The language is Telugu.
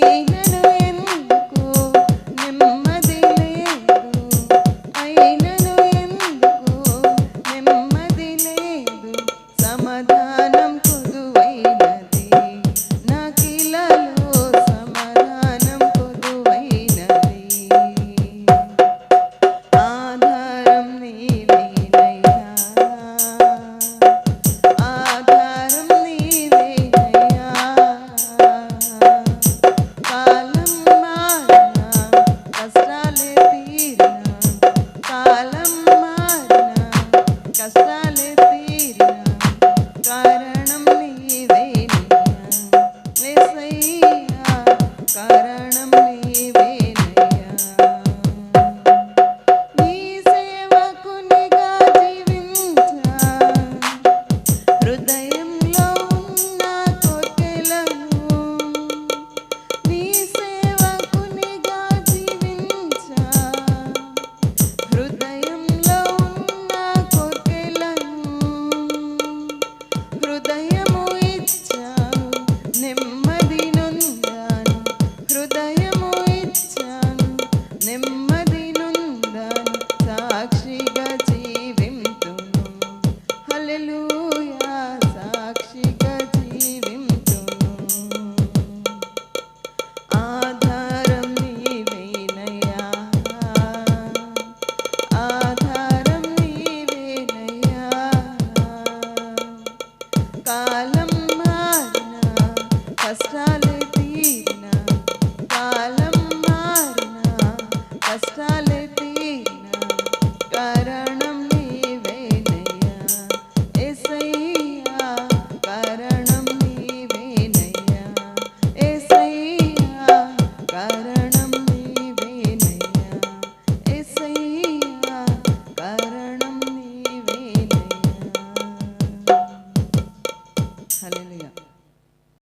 అయినను ఎందుకు నెమ్మది లేదు, అయినను ఎందుకు నెమ్మది లేదు, సమాధానం కొదువైనది నాకిలలో, సమాధానం కొదువైనది. ఆధారం నీవేనయ్యా, ఆధారం నీవేనయ్యా. కాలం మారినా కష్టాలే తీరినా, కాలం మారినా కష్టాలే తీరినా, కారణం నీవేనయ్యా యేసయ్యా, కారణం నీవేనయ్యా. నీ సేవకునిగా జీవించా, హృదయంలో ఉన్న కోర్కెలను, నీ సేవకునిగా జీవించా, హృదయంలో ఉన్న కోర్కెలను, హృదయము ఇచ్చాను నెమ్మది నొందాను, హృదయము ఇచ్చాను నెమ్మది నొందాను, సాక్షిగా జీవింతును, హల్లెలూయా, సాక్షిగా జీవింతును. ఆధారం నీవేనయ్యా, ఆధారం నీవేనయ్యా. కాలం మారినా కష్టాలే తీరినా, కాలం మారినా కష్టాలే తీరినా, కారణం నీవేనయ్యా యేసయ్యా, కారణం నీవేనయ్యా యేసయ్యా, కారణం నీవేనయ్యా యేసయ్యా, కారణం నీవేనయ్యా. హల్లెలూయా.